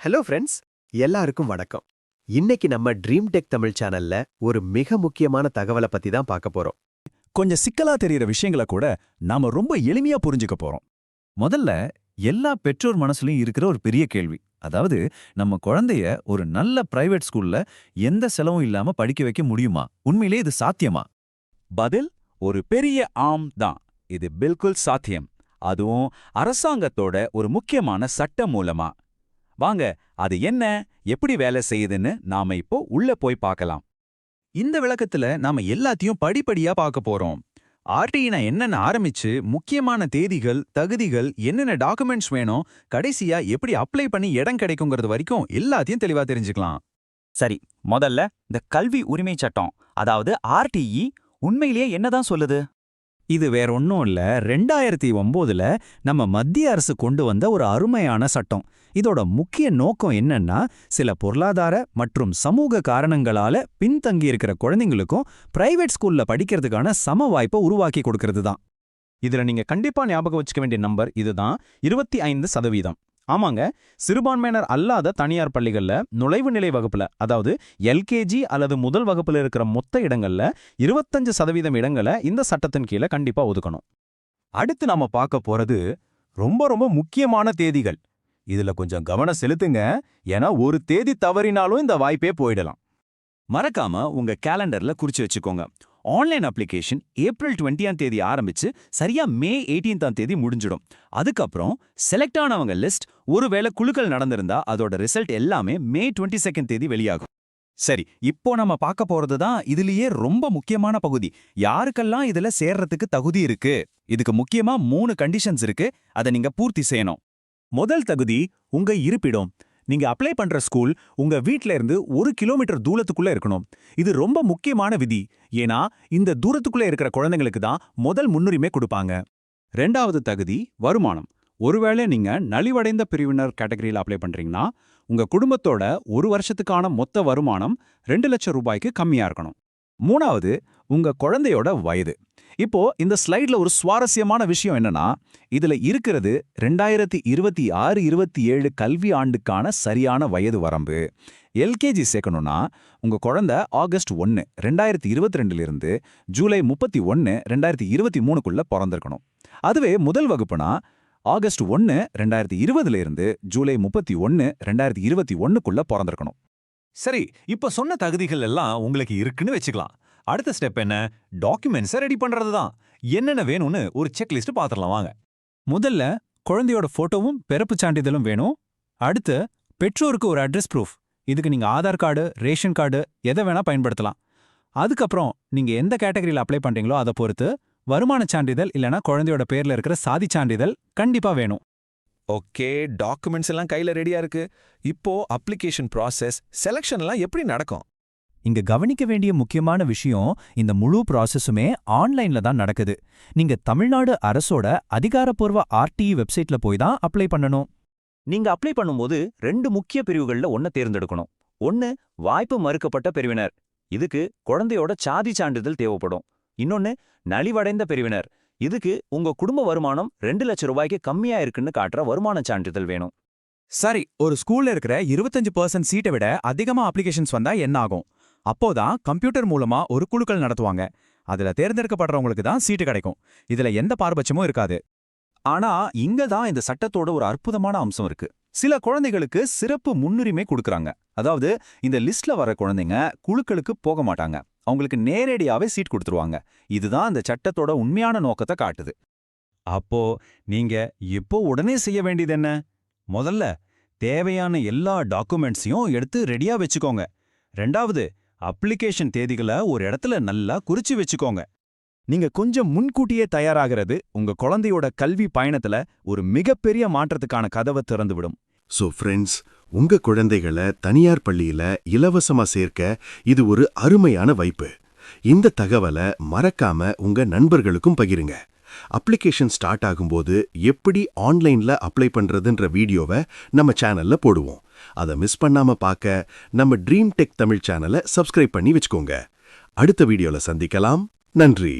Hello friends, எல்லாருக்கும் வணக்கம். இன்னைக்கு நம்ம ட்ரீம் டெக் தமிழ் சேனல்ல ஒரு மிக முக்கியமான தகவலை பத்தி தான் பார்க்க போறோம். கொஞ்சம் சிக்கலா தெரியற விஷயங்களை கூட நாம ரொம்ப எளிமையா புரிஞ்சுக்க போறோம். முதல்ல எல்லா பெற்றோர் மனசுலயும் இருக்கிற ஒரு பெரிய கேள்வி, அதாவது நம்ம குழந்தைய ஒரு நல்ல பிரைவேட் ஸ்கூல்ல எந்த செலவும் இல்லாம படிக்க வைக்க முடியுமா? உண்மையிலே இது சாத்தியமா? பதில் ஒரு பெரிய ஆம் தான். இது பில்குல் சாத்தியம். அதுவும் அரசாங்கத்தோட ஒரு முக்கியமான சட்டம் மூலமா. வாங்க, அது என்ன, எப்படி வேலை செய்யுதுன்னு நாம இப்போ உள்ள போய் பார்க்கலாம். இந்த விளக்கத்துல நாம எல்லாத்தையும் படிப்படியா பார்க்க போறோம். ஆர்டிஐனா என்னன்னு ஆரம்பிச்சு முக்கியமான தேதிகள், தகுதிகள், என்னென்ன டாக்குமெண்ட்ஸ் வேணும், கடைசியா எப்படி அப்ளை பண்ணி இடம் கிடைக்குங்கிறது வரைக்கும் எல்லாத்தையும் தெளிவா தெரிஞ்சுக்கலாம். சரி, முதல்ல இந்த கல்வி உரிமை சட்டம், அதாவது ஆர்டிஇ உண்மையிலேயே என்னதான் சொல்லுது? இது வேற ஒன்றும் இல்ல, 2009ல நம்ம மத்திய அரசு கொண்டு வந்த ஒரு அருமையான சட்டம். இதோட முக்கிய நோக்கம் என்னன்னா, சில பொருளாதார மற்றும் சமூக காரணங்களால பின்தங்கியிருக்கிற குழந்தைங்களுக்கும் பிரைவேட் ஸ்கூல்ல படிக்கிறதுக்கான சம வாய்ப்பை உருவாக்கி கொடுக்கறது தான். இதுல நீங்க கண்டிப்பா ஞாபகம் வச்சுக்க வேண்டிய நம்பர் இதுதான், 25%. ஆமாங்க, சிறுபான்மையினர் அல்லாத தனியார் பள்ளிகள்ல நுழைவு நிலை வகுப்புல, அதாவது எல்கேஜி அல்லது முதல் வகுப்புல இருக்கிற மொத்த இடங்கள்ல 25% இடங்களை இந்த சட்டத்தின் கீழே கண்டிப்பா ஒதுக்கணும். அடுத்து நாம பார்க்க போறது ரொம்ப ரொம்ப முக்கியமான தேதிகள். இதுல கொஞ்சம் கவனம் செலுத்துங்க, ஏன்னா ஒரு தேதி தவறினாலும் இந்த வாய்ப்பே போயிடலாம். மறக்காம உங்க கேலண்டர்ல குறிச்சு வச்சுக்கோங்க. ஆன்லைன் அப்ளிகேஷன் ஏப்ரல் 20ஆம் தேதி ஆரம்பிச்சு சரியா மே 18ஆம் தேதி முடிஞ்சிடும். அதுக்கப்புறம் செலக்ட் ஆனவங்க லிஸ்ட், ஒருவேளை குழுக்கள் நடந்திருந்தா அதோட ரிசல்ட் எல்லாமே மே 22ஆம் தேதி வெளியாகும். சரி, இப்போ நம்ம பார்க்க போறது தான் இதுலயே ரொம்ப முக்கியமான பகுதி. யாருக்கெல்லாம் இதுல சேர்றதுக்கு தகுதி இருக்கு? இதுக்கு முக்கியமா 3 கண்டிஷன்ஸ் இருக்கு. அதை நீங்க பூர்த்தி செய்யணும். முதல் தகுதி, உங்க இருப்பிடம். நீங்க அப்ளை பண்ற ஸ்கூல் உங்க வீட்ல இருந்து 1 கிலோமீட்டர் தூரத்துக்குள்ள இருக்கணும். இது ரொம்ப முக்கியமான விதி, ஏன்னா இந்த தூரத்துக்குள்ள இருக்கிற குழந்தைங்களுக்கு தான் முதல் முன்னுரிமை கொடுப்பாங்க. ரெண்டாவது தகுதி, வருமானம். ஒருவேளை நீங்க நலிவடைந்த பிரிவினர் கேட்டகரியில் அப்ளை பண்றீங்கன்னா, உங்க குடும்பத்தோட ஒரு வருஷத்துக்கான மொத்த வருமானம் 2 லட்சம் ரூபாய்க்கு கம்மியா இருக்கணும். மூணாவது, உங்க குழந்தையோட வயது. இப்போ இந்த ஸ்லைட்ல ஒரு சுவாரஸ்யமான விஷயம் என்னன்னா, இதுல இருக்கிறது 2026-27 கல்வி ஆண்டுக்கான சரியான வயது வரம்பு. எல்கேஜி சேர்க்கணும்னா உங்க குழந்தை ஆகஸ்ட் 1, 2022 ஜூலை 31, 2023க்குள்ள பிறந்திருக்கணும். அதுவே முதல் வகுப்புனா ஆகஸ்ட் 1, 2020 ஜூலை 31, 2021க்குள்ள பிறந்திருக்கணும். சரி, இப்ப சொன்ன தகுதிகள் எல்லாம் உங்களுக்கு இருக்குன்னு வச்சுக்கலாம். அடுத்த ஸ்டெப் என்ன? டாக்குமெண்ட்ஸை ரெடி பண்றது தான். என்னென்ன வேணும்னு ஒரு செக்லிஸ்ட் பாத்திரலாம் வாங்க. முதல்ல குழந்தையோட போட்டோவும் பிறப்பு சான்றிதழும் வேணும். அடுத்து பெற்றோருக்கு ஒரு அட்ரஸ் ப்ரூஃப். இதுக்கு நீங்க ஆதார் கார்டு, ரேஷன் கார்டு எதை வேணா பயன்படுத்தலாம். அதுக்கப்புறம் நீங்க எந்த கேட்டகரியில் அப்ளை பண்றீங்களோ அதை பொறுத்து வருமான சான்றிதழ் இல்லைனா குழந்தையோட பேர்ல இருக்கிற சாதி சான்றிதழ் கண்டிப்பா வேணும். ஓகே, டாக்குமெண்ட்ஸ் எல்லாம் கையில ரெடியா இருக்கு. இப்போ அப்ளிகேஷன் ப்ராசஸ், செலக்ஷன் எல்லாம் எப்படி நடக்கும்? இங்க கவனிக்க வேண்டிய முக்கியமான விஷயம், இந்த முழு ப்ராசஸுமே ஆன்லைன்ல தான் நடக்குது. நீங்க தமிழ்நாடு அரசோட அதிகாரப்பூர்வ ஆர்டிஇ வெப்சைட்ல போய் தான் அப்ளை பண்ணணும். நீங்க அப்ளை பண்ணும்போது 2 முக்கிய பிரிவுகள்ல ஒன்ன தேர்ந்தெடுக்கணும். ஒன்னு, வாய்ப்பு மறுக்கப்பட்ட பிரிவினர். இதுக்கு குழந்தையோட சாதி சான்றிதழ் தேவைப்படும். இன்னொன்னு, நலிவடைந்த பிரிவினர். இதுக்கு உங்க குடும்ப வருமானம் 2 லட்சம் ரூபாய்க்கு கம்மியா இருக்குன்னு காட்டுற வருமான சான்றிதழ் வேணும். சரி, ஒரு ஸ்கூல்ல இருக்கிற 25% சீட்டை விட அதிகமா அப்ளிகேஷன்ஸ் வந்தா என்ன ஆகும்? அப்போதான் கம்ப்யூட்டர் மூலமா ஒரு குழுக்கள் நடத்துவாங்க. அதுல தேர்ந்தெடுக்கப்படுறவங்களுக்கு தான் சீட்டு கிடைக்கும். இதுல எந்த பாரபட்சமும் இருக்காது. ஆனா இங்க தான் இந்த சட்டத்தோட ஒரு அற்புதமான அம்சம் இருக்கு. சில குழந்தைகளுக்கு சிறப்பு முன்னுரிமை கொடுக்கறாங்க. அதாவது இந்த லிஸ்ட்ல வர குழந்தைங்க குழுக்களுக்கு போக மாட்டாங்க. அவங்களுக்கு நேரடியாவே சீட் கொடுத்துருவாங்க. இதுதான் இந்த சட்டத்தோட உண்மையான நோக்கத்தை காட்டுது. அப்போ நீங்க இப்போ உடனே செய்ய வேண்டியது என்ன? முதல்ல தேவையான எல்லா டாக்குமெண்ட்ஸையும் எடுத்து ரெடியா வச்சுக்கோங்க. ரெண்டாவது, அப்ளிகேஷன் தேதிகளை ஒரு இடத்துல நல்லா குறிச்சு வச்சுக்கோங்க. நீங்க கொஞ்சம் முன்கூட்டியே தயாராகிறது உங்க குழந்தையோட கல்வி பயணத்துல ஒரு மிகப்பெரிய மாற்றத்துக்கான கதவை திறந்துவிடும். சோ ஃப்ரெண்ட்ஸ், உங்க குழந்தைகளை தனியார் பள்ளியில இலவசமா சேர்க்க இது ஒரு அருமையான வாய்ப்பு. இந்த தகவலை மறக்காம உங்க நண்பர்களுக்கும் பகிருங்க. அப்ளிகேஷன் ஸ்டார்ட் ஆகும்போது எப்படி ஆன்லைன்ல அப்ளை பண்றதுன்ற வீடியோவை நம்ம சேனல்ல போடுவோம். அதை மிஸ் பண்ணாம பார்க்க நம்ம ட்ரீம் டெக் தமிழ் சேனலை சப்ஸ்கிரைப் பண்ணி வச்சுக்கோங்க. அடுத்த வீடியோல சந்திக்கலாம். நன்றி.